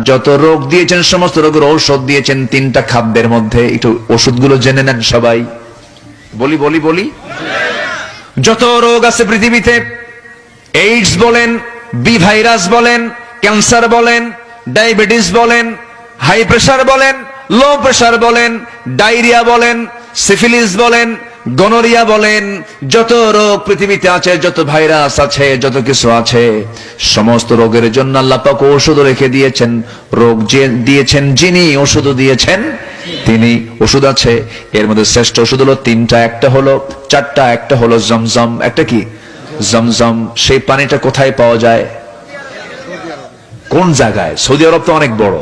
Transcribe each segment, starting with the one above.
যত রোগ দিয়েছেন সমস্ত রোগের ঔষধ দিয়েছেন তিনটা খাদ্যের মধ্যে। একটু ওষুধগুলো জেনে নেন সবাই। বলি যত রোগ আছে পৃথিবীতে, এইডস বলেন, বি ভাইরাস বলেন, ক্যান্সার বলেন, ডায়াবেটিস বলেন, হাই প্রেসার বলেন, লো প্রেসার বলেন, ডায়রিয়া বলেন, সিফিলিস বলেন, গনোরিয়া বলেন, যত রোগ পৃথিবীতে আছে, যত ভাইরাস আছে, যত কিছু আছে, সমস্ত রোগের জন্য আল্লাহ পাক ওষুধ রেখে দিয়েছেন। রোগ যে দিয়েছেন যিনি, ওষুধ দিয়েছেন তিনি। ওষুধ আছে, এর মধ্যে শ্রেষ্ঠ ওষুধ হলো তিনটা। একটা হলো চারটা, একটা হলো জমজম। একটা কি? জমজম। সেই পানিটা কোথায় পাওয়া যায়? কোন জায়গায়? সৌদি আরব তো অনেক বড়।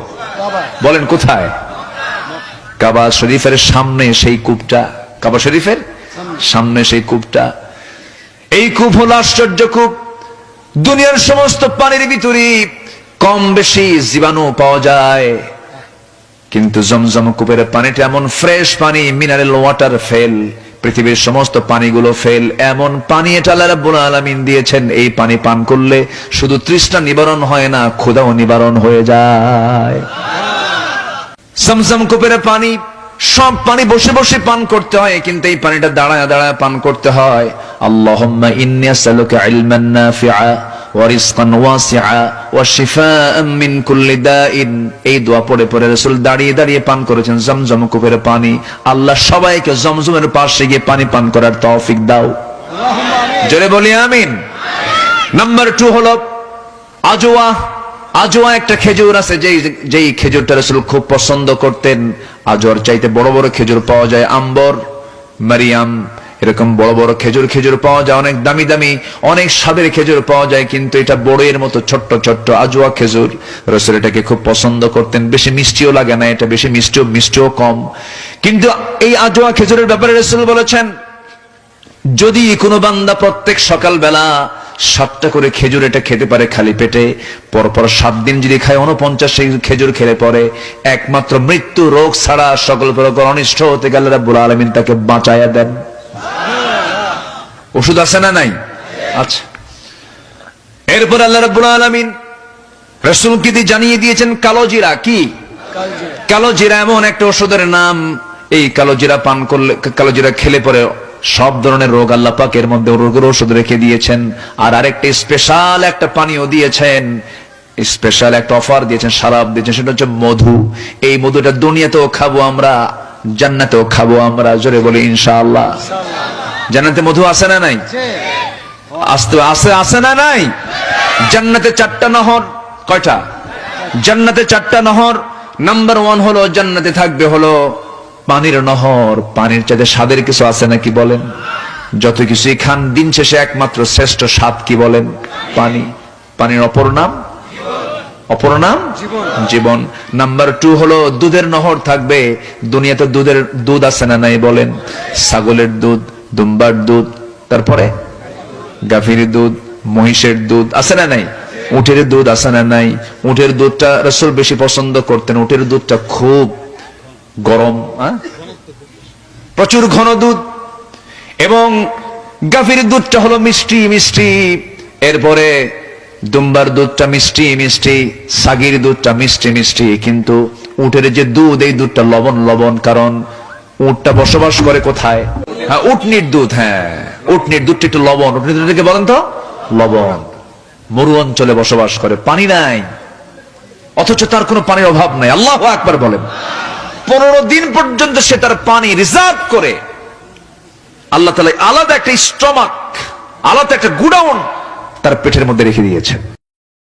বলেন কোথায়? কাবা শরীফের সামনে সেই কূপটা। কাবা শরীফের সামনে সেই কূপটা। এই কূপ হলো আশ্চর্য কূপ। দুনিয়ার সমস্ত পানির ভিতরে কম বেশি জীবাণু পাওয়া যায়, কিন্তু জমজম কূপের পানিটা এমন ফ্রেশ পানি, মিনারেল ওয়াটার ফেল। পৃথিবীর সমস্ত পানিগুলো ফেল। এমন পানি এটা আল্লাহ রাব্বুল আলামিন দিয়েছেন, এই পানি পান করলে শুধু তৃষ্ণা নিবারণ হয় না, ক্ষুধাও নিবারণ হয়ে যায়। জমজম কূপের পানি, সব পানি বসে বসে পান করতে হয়, কিন্তু এই পানিটা দাঁড়ায় দাঁড়ায় পান করতে হয়। আল্লাহুম্মা ইন্নী আসআলুকা ইলমান নাফিআ ওয়া রিজকান ওয়াসিআ ওয়া শিফাআন মিন কুল্লি দাইন। এই দোয়া পড়ে পড়ে রাসূল দাঁড়িয়ে দাঁড়িয়ে পান করেছেন জমজম কূপের পানি। আল্লাহ সবাইকে জমজমের পাশে গিয়ে পানি পান করার তৌফিক দাও। জোরে বলি আমিন। নাম্বার 2 হলো আজওয়া। আজওয়া একটা খেজুর আছে, যেই খেজুরটা রাসূল খুব পছন্দ করতেন। আজওয়ার চাইতে বড় বড় খেজুর পাওয়া যায়, আম্বর, মারিয়াম, এরকম বড় বড় খেজুর পাওয়া যায়। অনেক দামি দামি, অনেক স্বাদের খেজুর পাওয়া যায়, কিন্তু এটা বড়ের মতো ছোট্ট ছোট্ট আজওয়া খেজুর। রাসূল এটাকে খুব পছন্দ করতেন। বেশি মিষ্টিও লাগে না, এটা বেশি মিষ্টিও কম। কিন্তু এই আজওয়া খেজুরের ব্যাপারে রাসূল বলেছেন, যদি কোনো বান্দা প্রত্যেক সকালবেলা 7টা করে খেজুর এটা খেতে পারে খালি পেটে, পরপর 7 দিন যদি খায় 49 খেজুর খেলে পরে একমাত্র মৃত্যু, রোগ ছাড়া সকল প্রকার অনিষ্ট হতে গেলে আল্লাহ রাব্বুল আলামিন তাকে বাঁচায়া দেন। ওষুধ আছে না নাই? আচ্ছা। এরপর আল্লাহ রাব্বুল আলামিন রাসূলকে জানিয়ে দিয়েছেন কালো জিরা। কি কালো জিরা? এমন একটা ওষুধের নাম। এই কালো জিরা পান করলে, কালো জিরা খেলে পরে সব ধরনের রোগ আল্লাহ পাক এর মধ্যে রোগের ওষুধ রেখে দিয়েছেন। আর আরেকটা স্পেশাল একটা পানীয় দিয়েছেন, স্পেশাল একটা অফার দিয়েছেন, শরাব দিয়েছেন, সেটা হচ্ছে মধু। এই মধুটা দুনিয়াতেও খাবো আমরা, জান্নাতেও খাবো আমরা। জোরে বলি ইনশাআল্লাহ। জান্নাতে মধু আছে না নাই? আছে না নাই? জান্নাতে 4টা নহর। কয়টা? জান্নাতে 4টা নহর। নাম্বার 1 হলো জান্নাতে থাকবে হলো পানির নহর। পানির চাইতে স্বাদের কিছু আছে নাকি বলেন? যত কিছুই খান, দিন শেষে একমাত্র শ্রেষ্ঠ স্বাদ কি বলেন? পানি। পানির অপর নাম জীবন। নাম্বার 2 হলো দুধের নহর থাকবে। দুনিয়াতে দুধ আছে না নাই বলেন? ছাগলের দুধ, দুম্বার দুধ, তারপরে গাভীর দুধ, মহিষের দুধ আছে না নাই? উটের দুধ আছে না নাই? উটের দুধটা রাসূল বেশি পছন্দ করতেন। উটের দুধটা খুব গরম, প্রচুর ঘন দুধ। এবং গাভীর দুধটা হলো মিষ্টি মিষ্টি। এরপরে দুম্বার দুধটা মিষ্টি মিষ্টি, ছাগির দুধটা মিষ্টি মিষ্টি। কিন্তু উটের যে দুধ, এই দুধটা লবণ লবণ। কারণ উটটা বসবাস করে কোথায়? হ্যাঁ, উটনির দুধ। হ্যাঁ, উটনির দুধটা একটু লবণ। উটনির দুধটাকে বলেন তো লবণ। মরু অঞ্চলে বসবাস করে, পানি নাই, অথচ তার কোনো পানির অভাব নাই। আল্লাহু আকবার বলেন। 15 দিন পর্যন্ত সে তার পানি রিজার্ভ করে আল্লাহ তাআলা আলাদা একটা স্টমাক, আলাদা একটা গুডাউন তার পেটের মধ্যে রেখে দিয়েছেন।